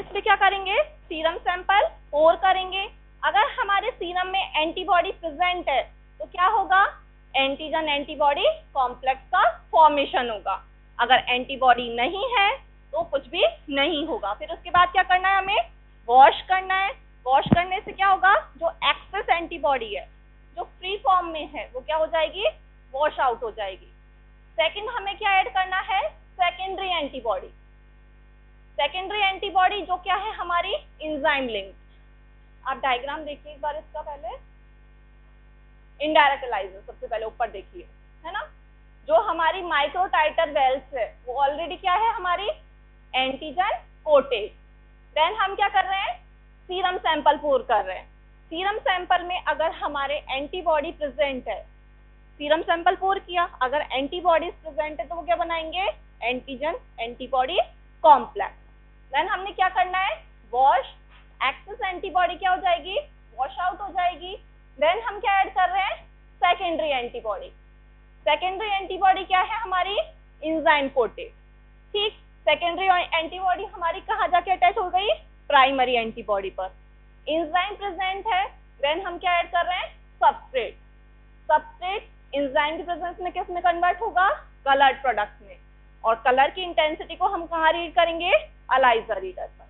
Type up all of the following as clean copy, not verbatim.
इसमें क्या करेंगे, सीरम सैंपल पोर करेंगे। अगर हमारे सीरम में एंटीबॉडी प्रेजेंट है तो क्या होगा, एंटीजन एंटीबॉडी कॉम्प्लेक्स का फॉर्मेशन होगा। अगर एंटीबॉडी नहीं है तो कुछ भी नहीं होगा। फिर उसके बाद क्या करना है, हमें वॉश करना है। वॉश करने से क्या होगा, जो एक्सेस एंटीबॉडी है जो फ्री फॉर्म में है वो क्या हो जाएगी, वॉश आउट हो जाएगी। सेकंड हमें क्या ऐड करना है, सेकेंडरी एंटीबॉडी। सेकेंडरी एंटीबॉडी जो क्या है, हमारी एंजाइम लिंक। आप डायग्राम देखिए एक बार इसका पहले। इनडायरेक्ट एलाइजर सबसे पहले ऊपर देखिए, है ना। जो हमारी माइक्रो टाइटर वेल्स है वो ऑलरेडी क्या है, हमारी एंटीजन कोटेड। देन हम क्या कर रहे हैं, सीरम सैंपल पोर कर रहे हैं। सीरम सैंपल में अगर हमारे एंटीबॉडी प्रेजेंट है, सीरम सैंपल पोर किया, अगर एंटीबॉडीज प्रेजेंट है तो वो क्या बनाएंगे, एंटीजन एंटीबॉडी कॉम्प्लेक्स। देन हमने क्या करना है, वॉश। एक्सेस एंटीबॉडी क्या हो जाएगी, वॉश आउट हो जाएगी। देन हम क्या ऐड कर रहे हैं, सेकेंडरी एंटीबॉडी। सेकेंडरी एंटीबॉडी क्या है, हमारी एंजाइम कोटेड। ठीक, सेकेंडरी एंटीबॉडी हमारी कहाँ जाके अटैच हो गई, प्राइमरी एंटीबॉडी पर। एंजाइम प्रेजेंट है, देन हम क्या ऐड कर रहे हैं, सबस्ट्रेट। सबस्ट्रेट एंजाइम की प्रेजेंस में किस में कन्वर्ट होगा, कलर्ड प्रोडक्ट में। और कलर की इंटेंसिटी को हम कहाँ रीड करेंगे, एलाइजर रीडर पर।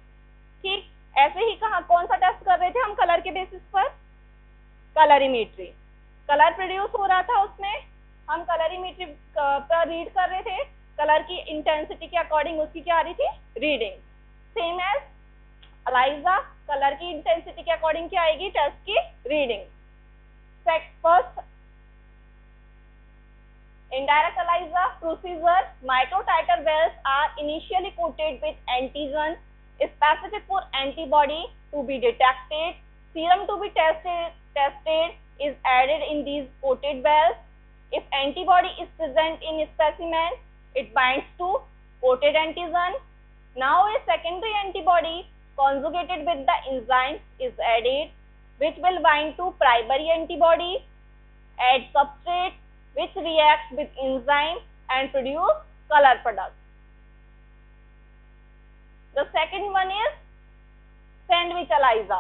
ठीक, ऐसे ही कहाँ कौन सा टेस्ट कर रहे थे हम कलर के बेसिस पर, कलरीमेट्री। कलर प्रोड्यूस हो रहा था, उसमें हम कलरीमेट्री पर रीड कर रहे थे। कलर की इंटेंसिटी के अकॉर्डिंग उसकी क्या आ रही थी, reading. Same as ELISA, colour की इंटेंसिटी के अकॉर्डिंग क्या आएगी, टेस्ट की reading. First indirect ELISA procedure, microtiter wells are initially coated with antigen specific for antibody to be detected. Serum to be tested is added in these coated wells. If antibody is present in specimen, it binds to coated antigen. Now a secondary antibody conjugated with the enzyme is added, which will bind to primary antibody. Add substrate which reacts with enzyme and produce color product. The second one is sandwich ELISA.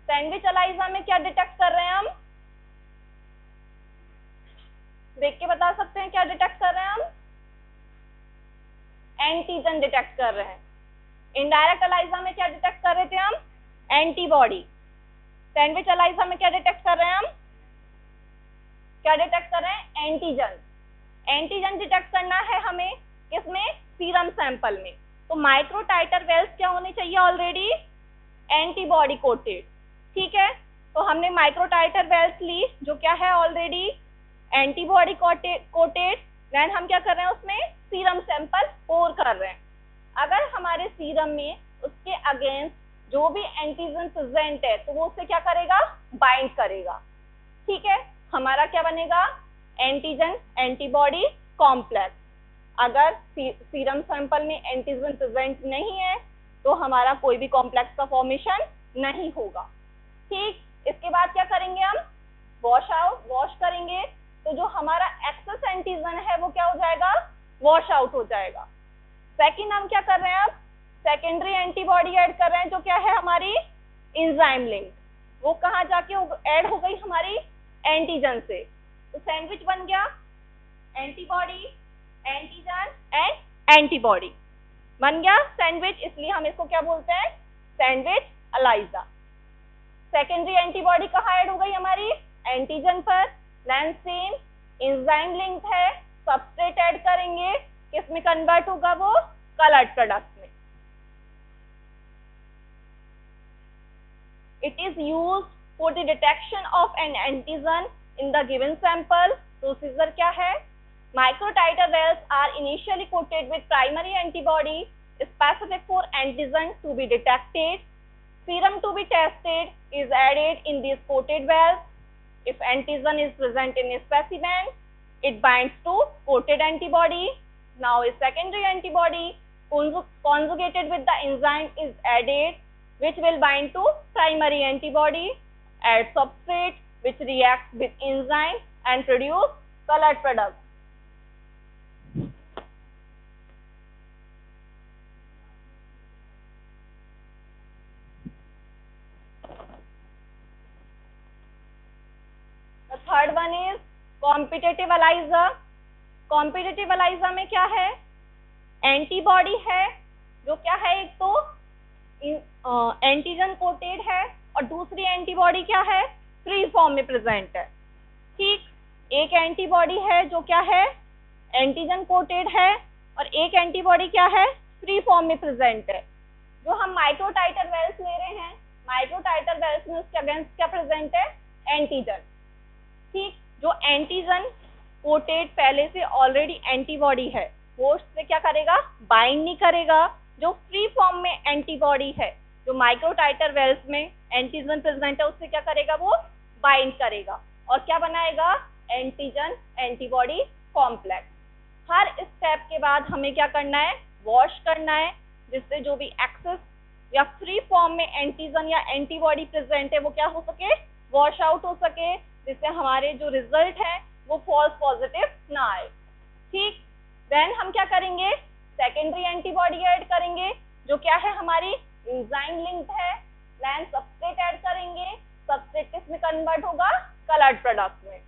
Sandwich ELISA में क्या detect कर रहे हैं हम, देख के बता सकते हैं क्या डिटेक्ट कर रहे हैं हम, एंटीजन डिटेक्ट कर रहे हैं। इनडायरेक्ट ELISA में क्या डिटेक्ट कर रहे थे हम, एंटीबॉडी। सैंडविच ELISA में क्या डिटेक्ट कर रहे हैं हम, क्या डिटेक्ट कर रहे हैं, एंटीजन। एंटीजन डिटेक्ट करना है हमें किसमें, सीरम सैंपल में। तो माइक्रो टाइटर वेल्स क्या होनी चाहिए, ऑलरेडी एंटीबॉडी कोटेड। ठीक है, तो हमने माइक्रो टाइटर वेल्स ली जो क्या है, ऑलरेडी एंटीबॉडी कोटेड। देन हम क्या कर रहे हैं, उसमें सीरम सैंपल पोर कर रहे हैं। अगर हमारे सीरम में उसके अगेंस्ट जो भी एंटीजन प्रेजेंट है तो वो उससे क्या करेगा, बाइंड करेगा। ठीक है, हमारा क्या बनेगा, एंटीजन एंटीबॉडी कॉम्प्लेक्स। अगर सीरम सैंपल में एंटीजन प्रेजेंट नहीं है तो हमारा कोई भी कॉम्प्लेक्स का फॉर्मेशन नहीं होगा। ठीक, इसके बाद क्या करेंगे हम, वॉश करेंगे। तो जो हमारा एक्सेस एंटीजन है वो क्या हो जाएगा, वॉश आउट हो जाएगा। सेकंड हम क्या कर रहे हैं, अब सेकेंडरी एंटीबॉडी ऐड कर रहे हैं जो क्या है, हमारी एंजाइम लिंक। वो कहाँ जाके ऐड हो गई, हमारी एंटीजन से। तो सैंडविच बन गया, एंटीबॉडी एंटीजन एंड एंटीबॉडी बन गया सैंडविच। इसलिए हम इसको क्या बोलते हैं, सैंडविच ELISA। सेकेंडरी एंटीबॉडी कहाँ ऐड हो गई, हमारी एंटीजन पर। देन सेम एंजाइम लिंक है, सबस्ट्रेट ऐड करेंगे, किसमें कन्वर्ट होगा, वो कलर्ड प्रोडक्ट में। It is used for the detection of an antigen in the given sample. Procedure क्या है, microtiter wells are initially coated with primary antibody specific for antigen to be detected. Serum to be tested is added in these coated wells. If antigen is present in a specimen, it binds to coated antibody. Now a secondary antibody conjugated with the enzyme is added, which will bind to primary antibody. Add substrate which reacts with enzyme and produce colored product. Competitive ELISA, competitive ELISA में क्या है, antibody है जो क्या है, एक तो antigen coated है और दूसरी एंटीबॉडी क्या है, फ्री फॉर्म में प्रेजेंट है। ठीक, एक एंटीबॉडी है जो क्या है, एंटीजन कोटेड है और एक एंटीबॉडी क्या है, फ्री फॉर्म में प्रेजेंट है। जो हम माइक्रो टाइटर वेल्स ले रहे हैं, माइक्रो टाइटर वेल्स में उसके अगेंस्ट क्या प्रेजेंट है, एंटीजन। ठीक, जो एंटीजन कोटेड पहले से ऑलरेडी एंटीबॉडी है वो उससे क्या करेगा, बाइंड नहीं करेगा। जो फ्री फॉर्म में एंटीबॉडी है, जो माइक्रो टाइटर वेल्स में एंटीजन प्रेजेंट है, उससे क्या करेगा, वो बाइंड करेगा और क्या बनाएगा, एंटीजन एंटीबॉडी कॉम्प्लेक्स। हर स्टेप के बाद हमें क्या करना है, वॉश करना है, जिससे जो भी एक्सेस या फ्री फॉर्म में एंटीजन या एंटीबॉडी प्रेजेंट है वो क्या हो सके, वॉश आउट हो सके, जिससे हमारे जो रिजल्ट है वो फॉल्स पॉजिटिव ना आए। ठीक, देन हम क्या करेंगे, सेकेंडरी एंटीबॉडी ऐड करेंगे जो क्या है, हमारी एंजाइम लिंक्ड है, देन सबस्ट्रेट ऐड करेंगे, सबस्ट्रेट किसमें कन्वर्ट होगा, कलर्ड प्रोडक्ट में।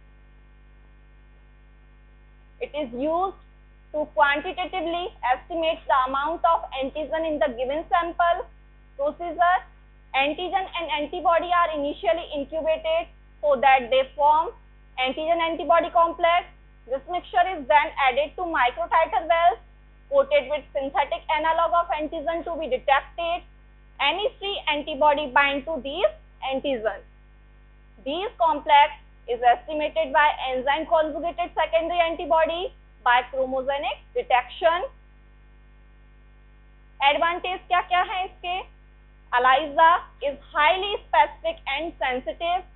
It is used to quantitatively estimate the amount of antigen in the given sample. Procedure: antigen and antibody are initially incubated so that they form antigen antibody complex. This mixture is then added to microtiter wells coated with synthetic analog of antigen to be detected. Any free antibody bind to these antigens. These complex is estimated by enzyme conjugated secondary antibody by chromogenic detection. Advantage क्या क्या है इसके, ELISA is highly specific and sensitive.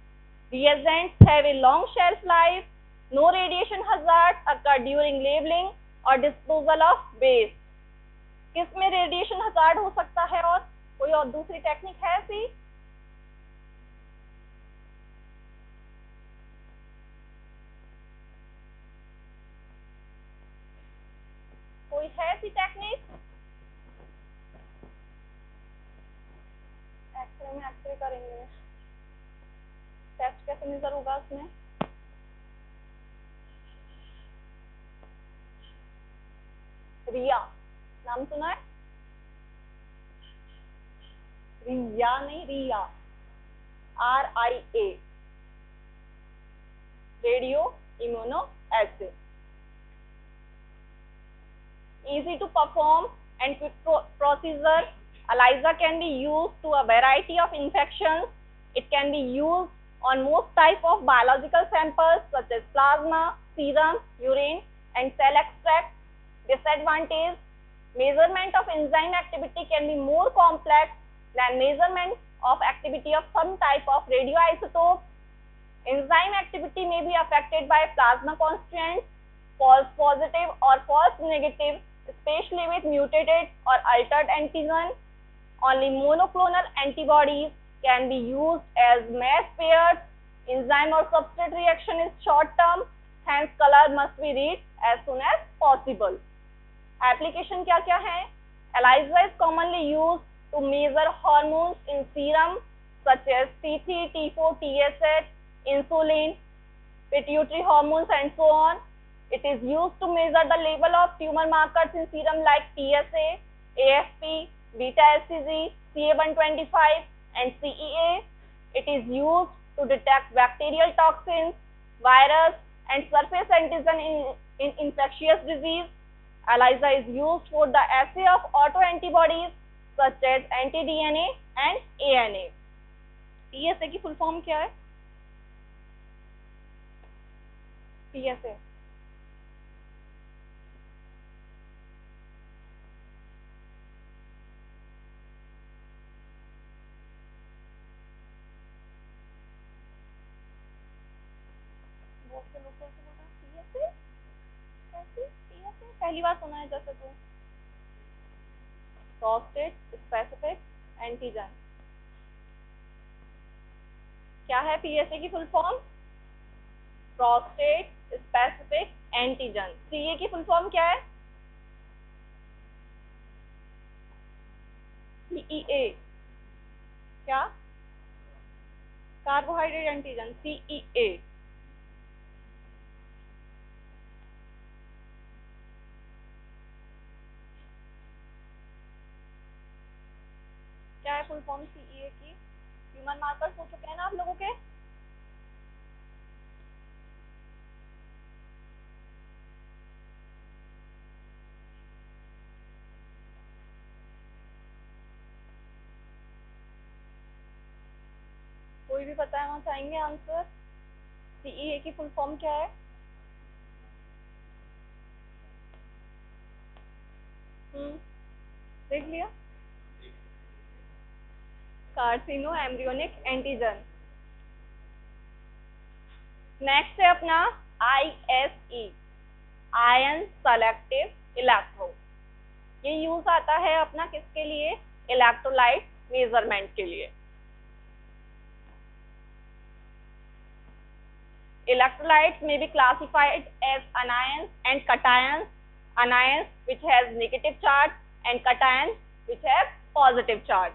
Reagents have a long shelf life. No radiation hazards occur during labeling or disposal of base. किसमें radiation hazard हो सकता है और कोई और दूसरी टेक्निक है ऐसी? कोई है ऐसी टेक्निक? एक्सरे में एक्सरे करेंगे, टेस्ट कैसे मेजर होगा उसमें? रिया नाम सुना है? रिया नहीं, रिया, RIA, radio immuno essay. Easy to perform and quick procedure. ELISA can be used to a variety of infections. It can be used on most type of biological samples such as plasma, serum, urine and cell extract. Disadvantage: measurement of enzyme activity can be more complex than measurement of activity of some type of radioisotopes. Enzyme activity may be affected by plasma constituents, false positive or false negative, especially with mutated or altered antigen. Only monoclonal antibodies can be used as mass pairs. Enzyme or substrate reaction is short term, hence color must be read as soon as possible. Application क्या क्या है? ELISA is commonly used to measure hormones in serum such as T3, T4, TSH, insulin, pituitary hormones and so on. It is used to measure the level of tumor markers in serum like PSA, AFP, beta HCG, CA125 and CEA. It is used to detect bacterial toxins, virus and surface antigen in infectious disease. ELISA is used for the assay of autoantibodies such as anti-DNA and ANA. PSA की full form क्या है? PSA पहली बार सुना है जैसे तो। Prostate specific antigen क्या है? PSA की full form prostate specific antigen. CA की फुल फॉर्म क्या है? CEA क्या? Carbohydrate antigen, CEA। है फुल फॉर्म CEA की? ह्यूमन मार्कर्स हो चुके हैं ना आप लोगों के? कोई भी बताना चाहेंगे आंसर? CEA की फुल फॉर्म क्या है? देख लिया, कार्सिनो एम्ब्रियोनिक एंटीजन। नेक्स्ट है अपना ISE, आयन सेलेक्टिव इलेक्ट्रोड। ये यूज आता है अपना किसके लिए? इलेक्ट्रोलाइट मेजरमेंट के लिए। Electrolytes may be classified as anions and cations. Anions which has negative charge and cations which have positive charge.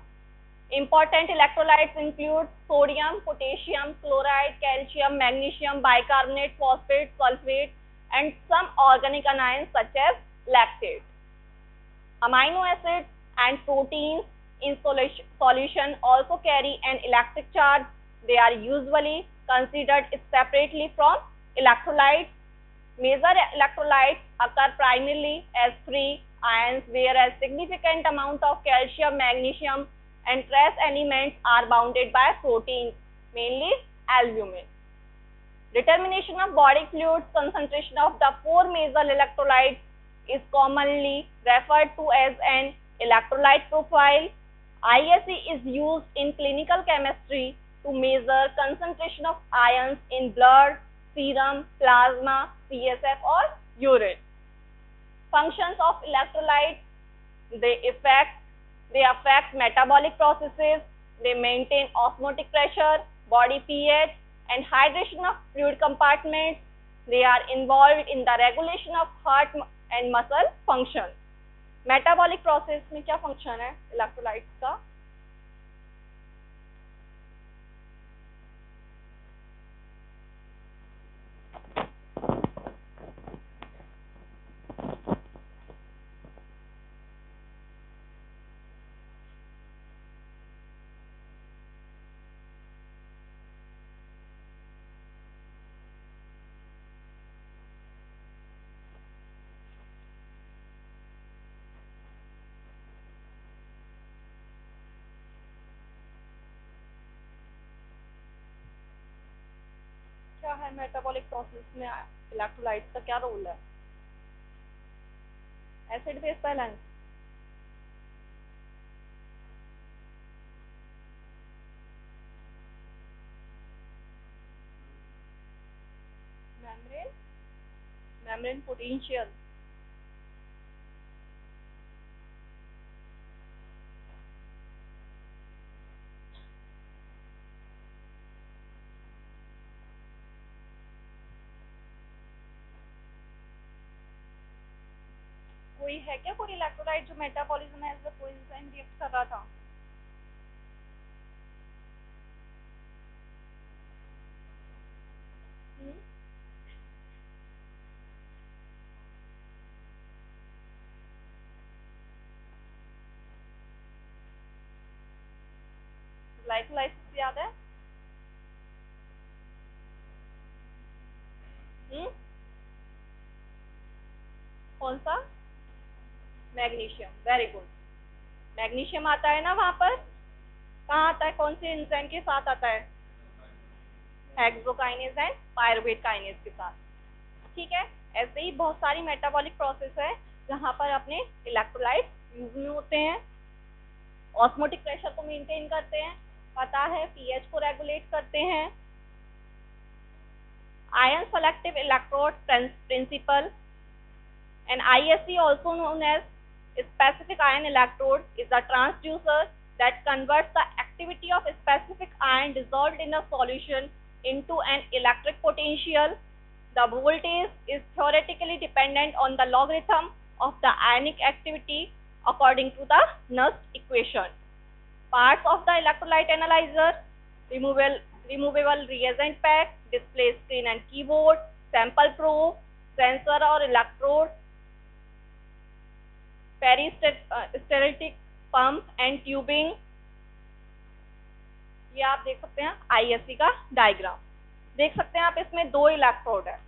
Important electrolytes include sodium, potassium, chloride, calcium, magnesium, bicarbonate, phosphate, sulfate, and some organic anions such as lactate. Amino acids and proteins in solution also carry an electric charge. They are usually considered separately from electrolytes. Major electrolytes occur primarily as free ions, whereas significant amount of calcium, magnesium, and trace elements are bounded by proteins, mainly albumin. Determination of body fluids concentration of the four major electrolytes is commonly referred to as an electrolyte profile. ISE is used in clinical chemistry to measure concentration of ions in blood, serum, plasma, CSF or urine. Functions of electrolytes: they affect metabolic processes, they maintain osmotic pressure, body pH and hydration of fluid compartments. They are involved in the regulation of heart and muscle function. Metabolic process में क्या function है electrolytes का? क्या है metabolic process में electrolytes का क्या role है? Acid base balance, membrane potential, कोई है क्या कोई इलेक्ट्रोलाइट जो मेटाबॉलिज्म में एज अ कोएंजाइम रिएक्ट कर रहा था? ग्लाइकोलाइसिस याद है? कौन सा? Magnesium, very good. मैग्नीशियम आता है ना वहां पर, कहाँ आता है, कौन से एंजाइम के साथ आता है? हेक्सोकाइनेज एंड पायरुवेट काइनेज के साथ। ठीक है, ऐसे ही बहुत सारी मेटाबॉलिक प्रोसेस है जहाँ पर अपने इलेक्ट्रोलाइट यूज में होते हैं। ऑस्मोटिक प्रेशर को मेंटेन करते हैं, पता है, पीएच को रेगुलेट करते हैं। Ion selective electrode principle and ISE also known as specific ion electrode is a transducer that converts the activity of a specific ion dissolved in a solution into an electric potential. The voltage is theoretically dependent on the logarithm of the ionic activity according to the Nernst equation. Parts of the electrolyte analyzer: removable reagent pack, display screen and keyboard, sample probe, sensor or electrode, peristaltic pump and tubing, ये आप देख सकते हैं ISC का diagram देख सकते हैं आप, इसमें 2 इलेक्ट्रोड है।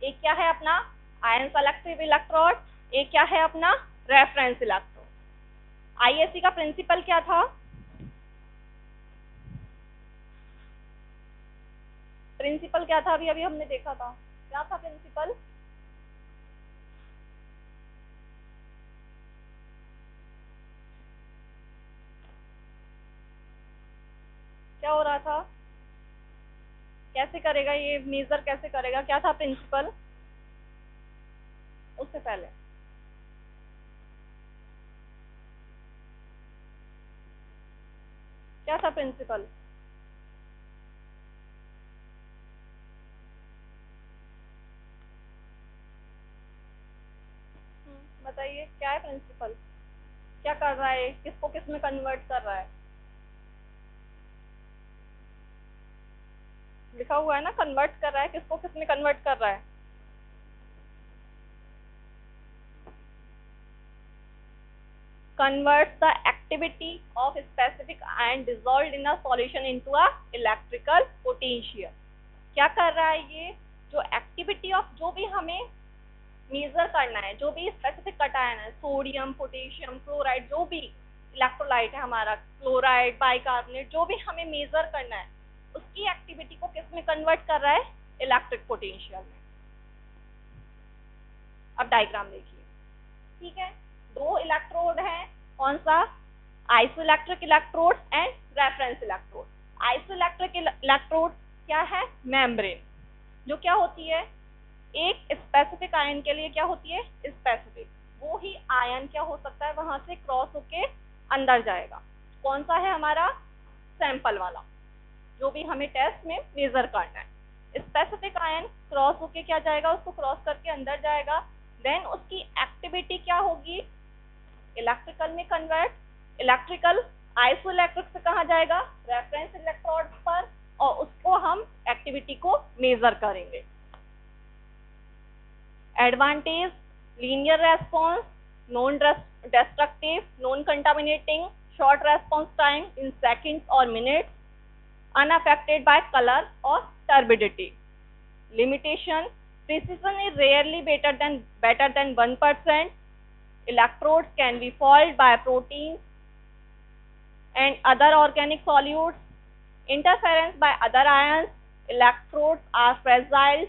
एक क्या है अपना आयन सेलेक्टिव इलेक्ट्रोड, एक क्या है अपना रेफरेंस इलेक्ट्रोड। ISC का प्रिंसिपल क्या था? प्रिंसिपल क्या था? अभी अभी हमने देखा था, क्या था प्रिंसिपल? क्या हो रहा था? कैसे करेगा ये मेजर, कैसे करेगा? क्या था प्रिंसिपल? उससे पहले क्या था प्रिंसिपल? बताइए क्या है प्रिंसिपल? क्या कर रहा है? किसको किस में कन्वर्ट कर रहा है? लिखा हुआ है ना, कन्वर्ट कर रहा है। किसको किस में कन्वर्ट कर रहा है? Converts the activity of specific ion dissolved in a solution into a electrical potential। क्या कर रहा है ये? जो एक्टिविटी ऑफ जो भी हमें मेजर करना है, जो भी स्पेसिफिक कटायन है, सोडियम, पोटेशियम, क्लोराइड, जो भी इलेक्ट्रोलाइट है हमारा, क्लोराइड, बाइकार्बोनेट, जो भी हमें मेजर करना है, उसकी एक्टिविटी को किस में कन्वर्ट कर रहा है? इलेक्ट्रिक पोटेंशियल में। अब डायग्राम देखिए, ठीक है। 2 इलेक्ट्रोड हैं, कौन सा? Isoelectric electrode and reference electrode. Isoelectric electrode क्या है? मेम्ब्रेन, जो क्या होती है? एक स्पेसिफिक आयन के लिए क्या होती है? स्पेसिफिक। वो ही आयन क्या हो सकता है? वहां से क्रॉस होके अंदर जाएगा। कौन सा है हमारा? सैंपल वाला, जो भी हमें टेस्ट में मेजर करना है। स्पेसिफिक आयन क्रॉस होके क्या जाएगा? उसको क्रॉस करके अंदर जाएगा। देन उसकी एक्टिविटी क्या होगी? इलेक्ट्रिकल में कन्वर्ट। इलेक्ट्रिकल आइसोइलेक्ट्रिक से कहाँ जाएगा? रेफरेंस इलेक्ट्रोड पर, और उसको हम एक्टिविटी को मेजर करेंगे। Advantage: linear response, non destructive, non contaminating, short response time in seconds or minutes, unaffected by color or turbidity. Limitation: precision is rarely better than 1%. Electrodes can be faulted by proteins and other organic solutes. Interference by other ions. Electrodes are fragile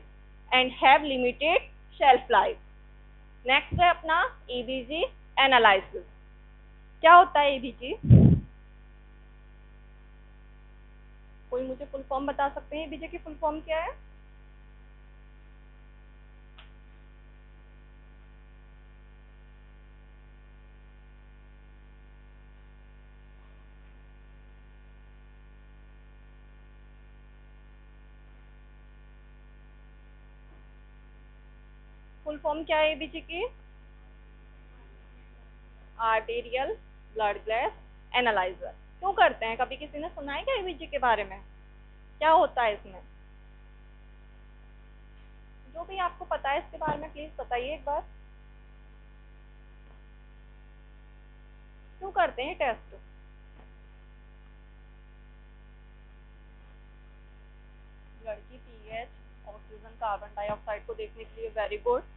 and have limited shelf life. Next है अपना EBG analysis. क्या होता है EBG? कोई मुझे full form बता सकते हैं EBG की फुल फॉर्म क्या है? फुल फॉर्म क्या है EBG की? Arterial blood gas analyser. क्यों करते हैं? कभी किसी ने सुना है क्या EBG के बारे में? क्या होता है इसमें? जो भी आपको पता है इसके बारे में प्लीज बताइए एक बार। क्यों करते हैं टेस्ट? ब्लड की pH, ऑक्सीजन, कार्बन डाइऑक्साइड को देखने के लिए। Very good.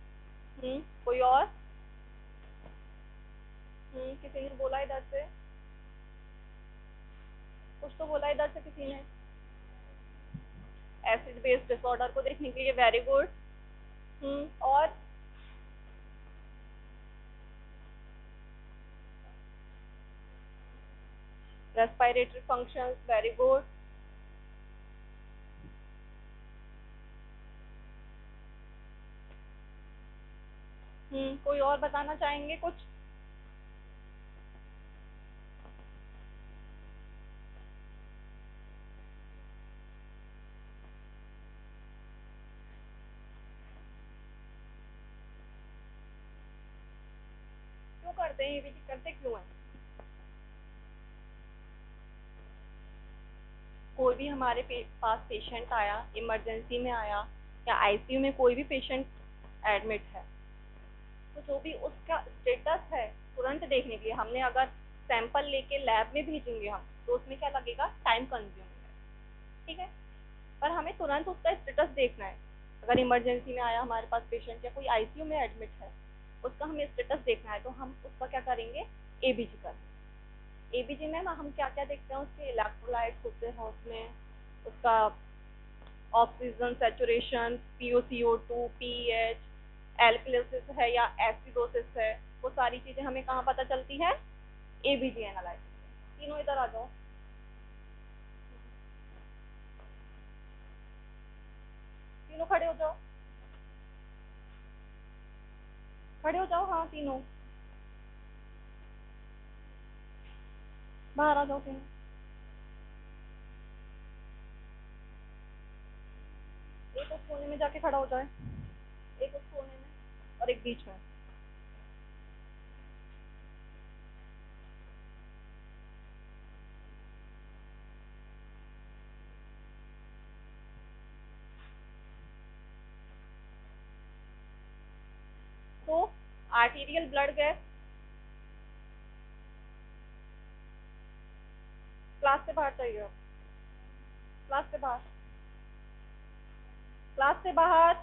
कोई और? किसी ने बोला इधर से? कुछ तो बोला इधर से किसी ने। एसिड बेस डिसऑर्डर को देखने के लिए। Very good. और रेस्पिरेटरी फंक्शंस। Very good. कोई और बताना चाहेंगे कुछ? क्यों करते हैं EBG? करते क्यों है? कोई भी हमारे पास पेशेंट आया, इमरजेंसी में आया, या ICU में कोई भी पेशेंट एडमिट है, तो जो भी उसका स्टेटस है तुरंत देखने के लिए हमने अगर सैंपल लेके लैब में भेजेंगे हम, तो उसमें क्या लगेगा, टाइम कंज्यूमिंग है, ठीक है। पर हमें तुरंत उसका स्टेटस देखना है। अगर इमरजेंसी में आया हमारे पास पेशेंट या कोई आईसीयू में एडमिट है, उसका हमें स्टेटस देखना है, तो हम उसका क्या करेंगे, एबीजी करेंगे। एबीजी में हम क्या क्या देखते हैं, उसके इलेक्ट्रोलाइट्स होते हैं, उसमें उसका ऑक्सीजन सैचुरेशन, PoCO2, पीएच, एल्कलिसिस है या एसिडोसिस है, वो सारी चीजें हमें कहाँ पता चलती है, एबीजी एनालिसिस। तीनों इधर आ जाओ, तीनों खड़े हो जाओ, खड़े हो जाओ, हाँ तीनों बाहर आ जाओ तीनों। एक उस कोने में जाके खड़ा हो जाए, एक उस कोने में और एक बीच में। तो आर्टीरियल ब्लड गैस क्लास से बाहर चाहिए, क्लास से बाहर, क्लास से बाहर।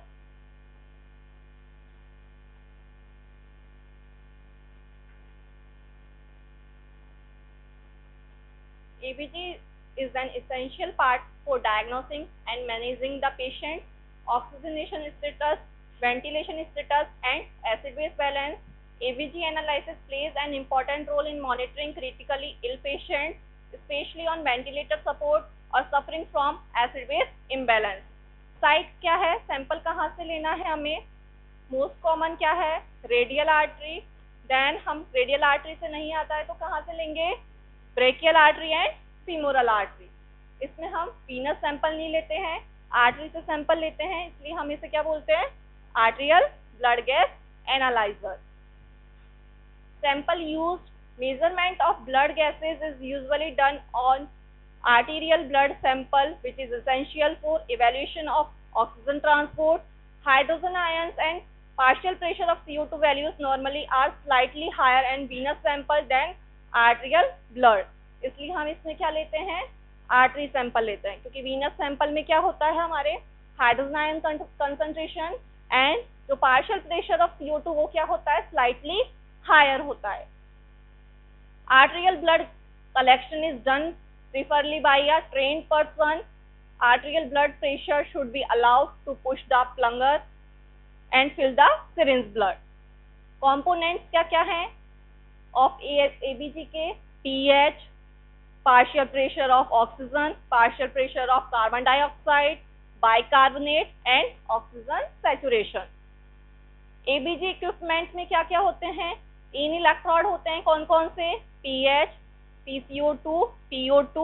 ABG is an essential part for diagnosing and managing the patient oxygenation status, ventilation status, and acid-base balance. ABG analysis plays an important role in monitoring critically ill patients, especially on ventilator support or suffering from acid-base imbalance. Site क्या है, sample कहाँ से लेना है हमें, most common क्या है, radial artery. Then हम रेडियल आर्टरी से नहीं आता है तो कहाँ से लेंगे, brachial artery and femoral artery. इसमें हम वीनस सैंपल नहीं लेते हैं, आर्टरी से सैंपल लेते हैं, इसलिए हम इसे क्या बोलते हैं, arterial blood gas analyser. Sample used, measurement of blood gases is usually done on arterial blood sample, which is essential for evaluation of oxygen transport. Hydrogen ions and partial pressure of CO2 values normally are slightly higher in venous sample than arterial blood. इसलिए हम इसमें क्या लेते हैं, artery sample लेते हैं, क्योंकि Venus sample में क्या होता है, हमारे हाइड्रोजन आयन कंसंट्रेशन एंड जो पार्शियल प्रेशर ऑफ CO2 वो क्या होता है, स्लाइटली हायर होता है। Arterial blood collection is done preferably by a trained person. Arterial blood pressure should be allowed to push the plunger and fill the syringe blood. Components क्या क्या हैं of ABG के, pH, partial pressure of oxygen, partial pressure of carbon dioxide, bicarbonate and oxygen saturation. ABG equipment में क्या क्या होते हैं, इन electrode होते हैं, कौन कौन से, pH, PCO2, PO2,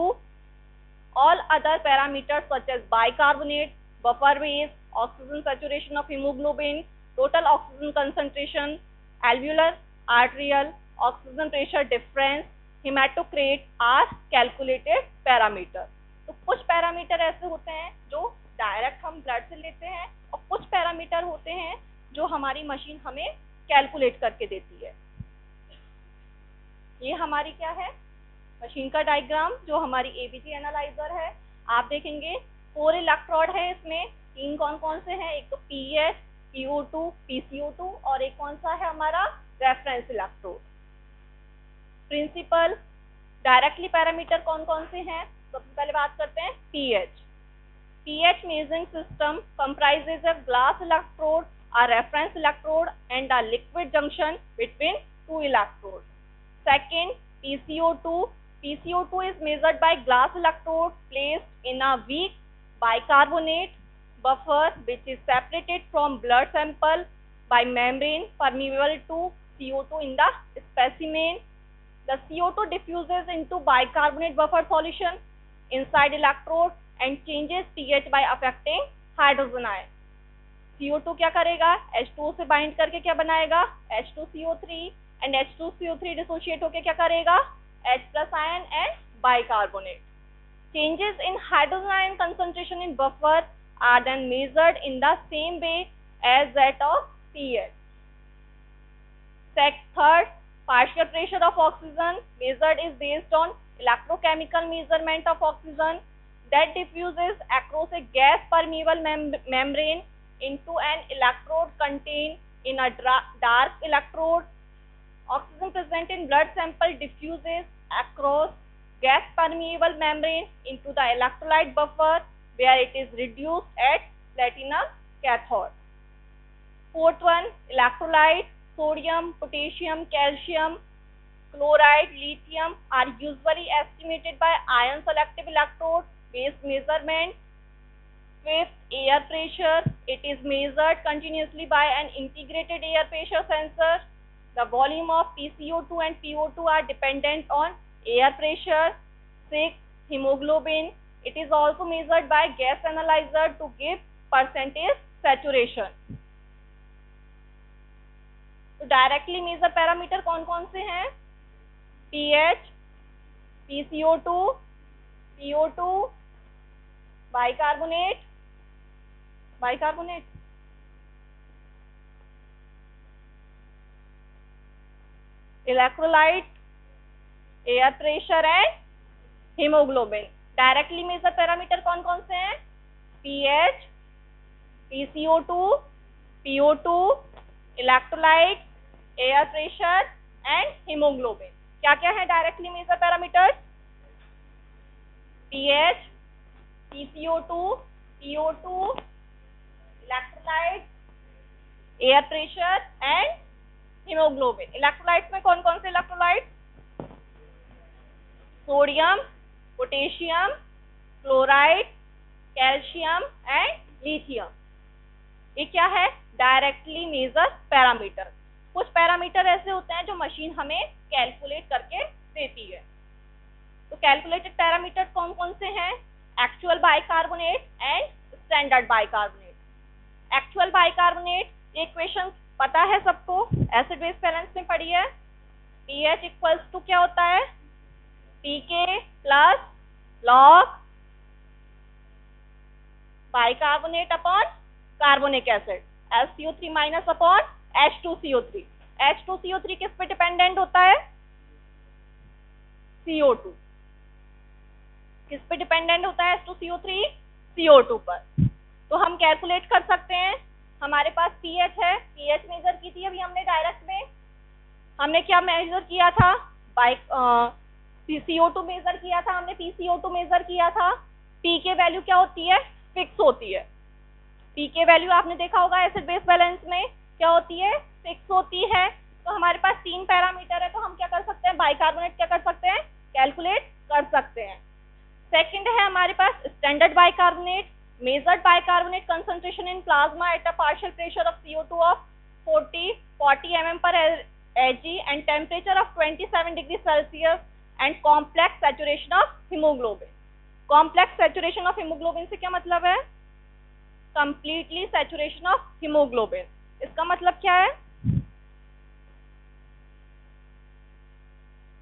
all other parameters such as bicarbonate, buffer base, oxygen saturation of hemoglobin, total oxygen concentration, alveolar, arterial, oxygen pressure difference, hematocrit are calculated parameter. तो कुछ पैरामीटर ऐसे होते हैं जो डायरेक्ट हम ब्लड से लेते हैं और कुछ पैरामीटर होते हैं जो हमारी मशीन हमें कैलकुलेट करके देती है। ये हमारी क्या है, मशीन का डायग्राम, जो हमारी एबीजी एनालाइजर है। आप देखेंगे 4 इलेक्ट्रोड है, इसमें 3 कौन कौन से हैं, एक तो पीएच, PO2, PCO2 और एक कौन सा है हमारा reference electrode. Principal directly parameter कौन कौन से हैं, सबसे पहले बात करते हैं pH. pH measuring system comprises a glass electrode, a reference electrode and a liquid junction between 2 electrodes. Second, PCO2. PCO2 is measured by glass electrode placed in a weak bicarbonate buffer which is separated from blood sample by membrane permeable to CO2 in the specimen. The CO2 diffuses into bicarbonate buffer solution inside electrode and changes pH by affecting hydrogen ion. CO2 क्या करेगा, H2O से bind करके क्या बनाएगा, H2CO3 and H2CO3 dissociate होके क्या करेगा, H plus ion and bicarbonate. Changes in hydrogen ion concentration in buffer are then measured in the same way as that of pH. Third, Partial pressure of oxygen measured is based on electrochemical measurement of oxygen that diffuses across a gas permeable membrane into an electrode contained in a dark electrode. Oxygen present in blood sample diffuses across gas permeable membrane into the electrolyte buffer where it is reduced at platinum cathode. Fourth one, electrolyte, sodium, potassium, calcium, chloride, lithium are usually estimated by ion selective electrode based measurement. Fifth, air pressure. It is measured continuously by an integrated air pressure sensor. The volume of PCO2 and PO2 are dependent on air pressure. Sixth, hemoglobin. It is also measured by gas analyzer to give percentage saturation. तो directly measure parameter कौन कौन से हैं? pH, PCO2, PO2, bicarbonate, electrolyte, air pressure and haemoglobin. Directly measure parameter कौन कौन से हैं? pH, PCO2, PO2, electrolyte, air pressure and haemoglobin. क्या क्या है directly measure parameters? pH, PCO2, PO2, electrolyte, air pressure and haemoglobin. Electrolytes में कौन कौन से electrolyte? Sodium, potassium, chloride, calcium and lithium. ये क्या है? Directly measure parameter. कुछ पैरामीटर ऐसे होते हैं जो मशीन हमें कैलकुलेट करके देती है. तो कैलकुलेटेड पैरामीटर कौन कौन से हैं? Actual bicarbonate and standard bicarbonate. Actual bicarbonate equation पता है सबको, एसिड बेस बैलेंस में पढ़ी है. pH इक्वल्स टू क्या होता है? pK plus log bicarbonate upon carbonic acid SCO3 minus upon H2CO3. H2CO3 किस पे डिपेंडेंट होता है? CO2. किस पे डिपेंडेंट होता है H2CO3? CO2 पर. तो हम कैलकुलेट कर सकते हैं. हमारे पास pH है, pH मेजर की थी अभी हमने डायरेक्ट में. हमने क्या मेजर किया था? CO2 मेजर किया था हमने, PCO2 मेजर किया था. P के वैल्यू क्या होती है? फिक्स होती है. P के वैल्यू आपने देखा होगा एसिड बेस बैलेंस में क्या होती है? फिक्स होती है. तो हमारे पास तीन पैरामीटर है, तो हम क्या कर सकते हैं? बाइकार्बोनेट क्या कर सकते हैं? कैलकुलेट कर सकते हैं. सेकंड है हमारे पास standard bicarbonate. Measured bicarbonate concentration in plasma at a partial pressure of CO2 of 40 mm per Hg and temperature of 27 degrees Celsius and complex saturation of hemoglobin. Complex saturation of hemoglobin से क्या मतलब है? Completely saturation of hemoglobin. इसका मतलब क्या है?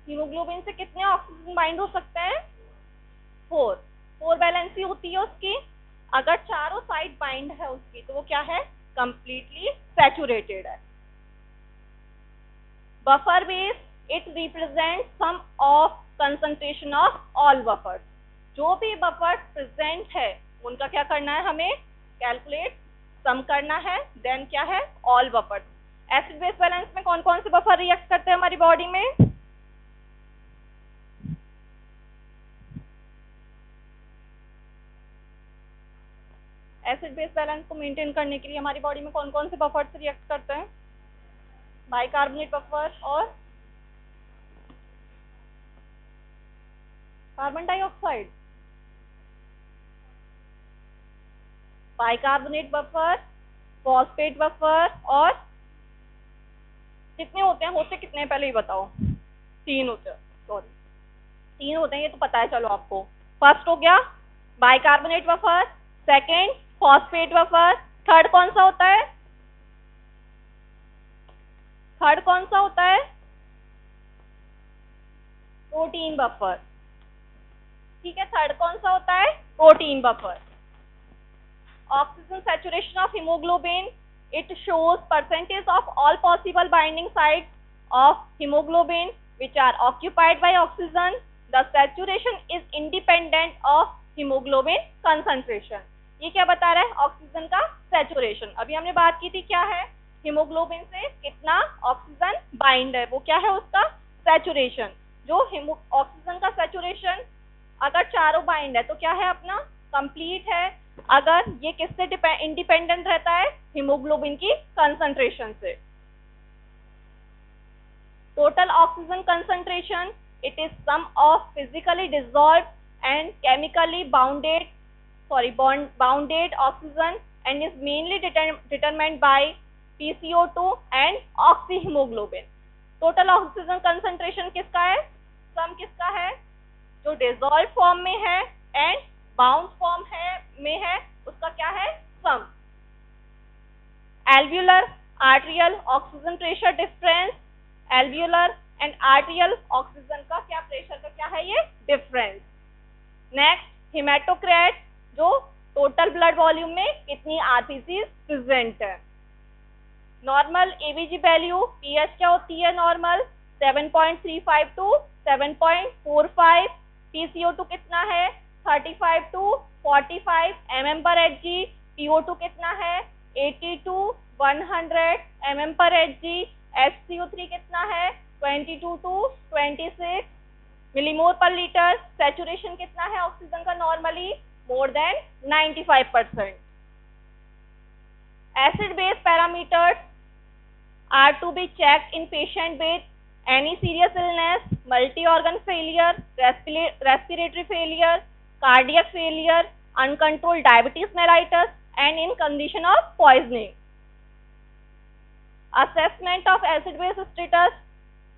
Haemoglobin से कितने ऑक्सीजन बाइंड हो सकते हैं? 4 वैलेंसी होती है उसकी. अगर चारों साइड बाइंड है उसकी तो वो क्या है? कंप्लीटली सैचुरेटेड है. Buffer base, it represent sum of concentration of all buffers. जो भी बफर्स प्रेजेंट है उनका क्या करना है? हमें कैलकुलेट सम करना है. देन क्या है? All buffers. Acid base balance में कौन कौन से बफर रिएक्ट करते हैं हमारी बॉडी में? एसिड बेस बैलेंस को मेंटेन करने के लिए हमारी बॉडी में कौन कौन से बफर्स रिएक्ट करते हैं? बाइकार्बोनेट बफर और carbon dioxide. Bicarbonate buffer, phosphate buffer और कितने होते हैं? होते कितने हैं पहले ही बताओ. 3 होते हैं. सॉरी 3 होते हैं, ये तो पता है. चलो आपको फर्स्ट हो गया bicarbonate buffer, second phosphate buffer, third कौन सा होता है? Protein buffer. ठीक है, थर्ड कौन सा होता है? Protein buffer. Oxygen saturation of haemoglobin, it shows percentage of all possible binding sites of hemoglobin which are occupied by oxygen, the saturation is independent of hemoglobin concentration. ये क्या बता रहा है? ऑक्सीजन का सैचुरेशन. अभी हमने बात की थी क्या है, हीमोग्लोबिन से कितना ऑक्सीजन बाइंड है, वो क्या है उसका सैचुरेशन. जो ऑक्सीजन का सैचुरेशन अगर चारों बाइंड है तो क्या है अपना कंप्लीट है. अगर ये किससे इंडिपेंडेंट रहता है? हीमोग्लोबिन की कंसंट्रेशन से. Total oxygen concentration, it is sum of physically dissolved and chemically bounded oxygen and is mainly determined by PCO2 and oxyhemoglobin. Total oxygen concentration किसका है? सम किसका है? जो डिसॉल्व फॉर्म में है एंड बाउंड फॉर्म में है उसका क्या है? Sum. Alveolar arterial oxygen pressure difference, alveolar and arterial oxygen का क्या प्रेशर का क्या है ये डिफरेंस. नेक्स्ट हेमाटोक्रेट, जो टोटल ब्लड वॉल्यूम में कितनी आरबीसी प्रेजेंट है. नॉर्मल एबीजी वैल्यू पीएच क्या होती है? Normal 7.35 to 7.45. पीसीओ2 कितना है? 35 टू 45 mm/Hg. PO2 कितना है? 80 टू 100 mm/Hg. HCO3 कितना है? 22 टू 26 मिलीमोल पर लीटर. सैचुरेशन कितना है ऑक्सीजन का? Normally more than 95%. Acid base parameters are to be checked in patient with any serious illness, multi-organ failure, respiratory failure, cardiac failure, uncontrolled diabetes mellitus and in condition of poisoning. Assessment of acid base status,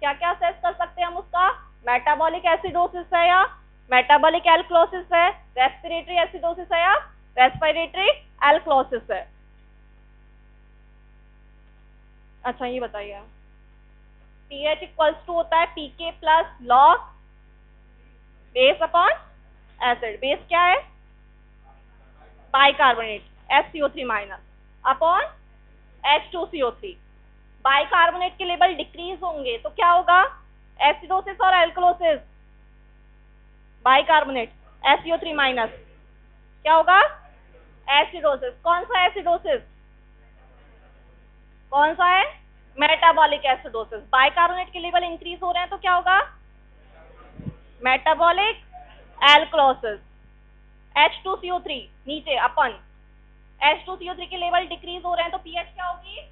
क्या क्या assess कर सकते हैं हम उसका? Metabolic acidosis है या metabolic alkalosis है, रेस्पिरेटरी एसिडोसिस है या रेस्पिरेटरी एल्कलोसिस है. अच्छा ये बताइए, pH इक्वल्स टू होता है pK plus log base upon acid. Base क्या है? Bicarbonate SCO3 minus upon H2CO3. Bicarbonate के लेवल डिक्रीज होंगे तो क्या होगा? एसिडोसिस और एल्कलोसिस. बाइकार्बोनेट SCO3 माइनस क्या होगा? एसिडोसिस. कौन सा एसिडोसिस? कौन सा है? Metabolic acidosis. बाइकार्बोनेट के लेवल इंक्रीज हो रहे हैं तो क्या होगा? Metabolic alkalosis. H2CO3 नीचे अपन H2CO3 के लेवल डिक्रीज हो रहे हैं तो पीएच क्या होगी?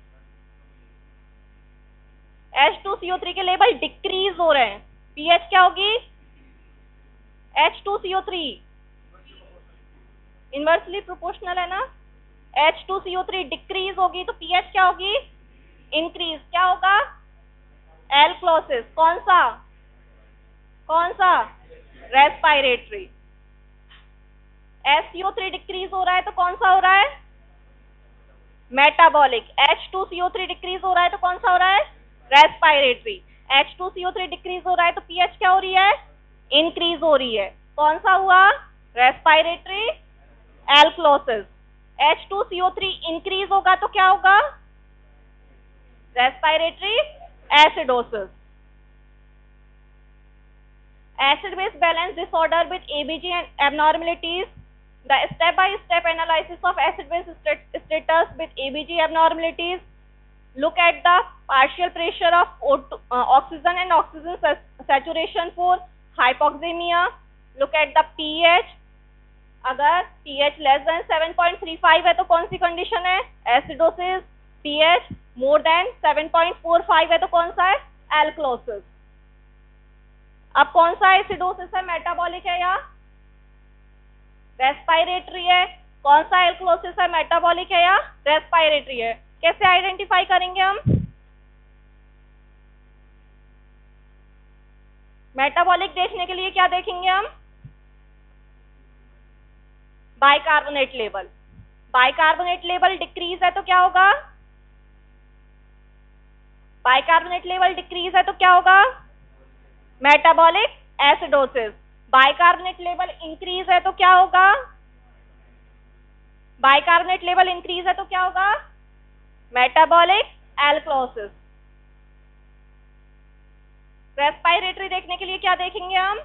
H2CO3 के लेवल डिक्रीज हो रहे हैं, पीएच क्या होगी? H2CO3 इनवर्सली प्रोपोर्शनल है ना. H2CO3 डिक्रीज होगी तो पीएच क्या होगी? इंक्रीज. क्या होगा? एल्कलोसिस. कौन सा? कौन सा? रेस्पिरेटरी. SCO3 डिक्रीज हो रहा है तो कौन सा हो रहा है? मेटाबॉलिक. H2CO3 डिक्रीज हो रहा है तो कौन सा हो रहा है? रेस्पिरेटरी. H2CO3 डिक्रीज हो रहा है तो पीएच क्या हो रही है? इंक्रीज हो रही है. कौन सा हुआ? Respiratory alkalosis. H2CO3 इंक्रीज होगा तो क्या होगा? Respiratory acidosis. Acid base balance disorder with ABG and abnormalities. The step-by-step analysis of acid base status with ABG abnormalities. Look at the partial pressure of oxygen and oxygen saturation for hypoxemia. Look at the pH. अगर pH less than 7.35 है तो कौन सी condition है? Acidosis. pH more than 7.45 है तो कौन सा है? एल्कलोसिस. अब कौन सा एसिडोसिस है? मेटाबॉलिक है या रेस्पिरेटरी है? कौन सा एल्कलोसिस है? मेटाबॉलिक है या रेस्पिरेटरी है? कैसे आइडेंटिफाई करेंगे हम? मेटाबॉलिक देखने के लिए क्या देखेंगे हम? Bicarbonate level. Bicarbonate level decrease है तो क्या होगा? बाइकार्बोनेट लेवल डिक्रीज है तो क्या होगा? Metabolic acidosis. Bicarbonate level increase है तो क्या होगा? बाइकार्बोनेट लेवल इंक्रीज है तो क्या होगा? Metabolic alkalosis. रेस्पिरेटरी देखने के लिए क्या देखेंगे हम?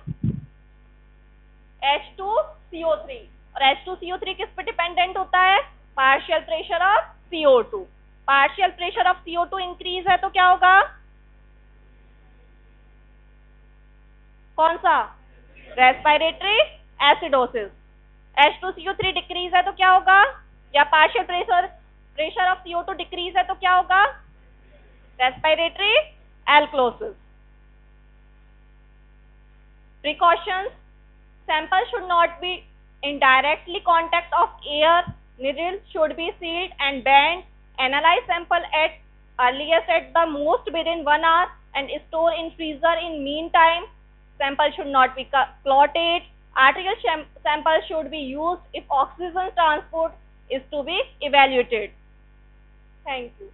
H2CO3, और H2CO3 किस पे डिपेंडेंट होता है? Partial pressure of CO2। Partial pressure of CO2 increase है तो क्या होगा? कौन सा? Respiratory acidosis. H2CO3 डिक्रीज है तो क्या होगा? या partial pressure of CO2 decrease है तो क्या होगा? Respiratory alkalosis. Precautions: sample should not be in directly contact of air. Needle should be sealed and bent. Analyze sample at earliest at the most within 1 hour and store in freezer in meantime. Sample should not be clotted. Arterial sample should be used if oxygen transport is to be evaluated. Thank you.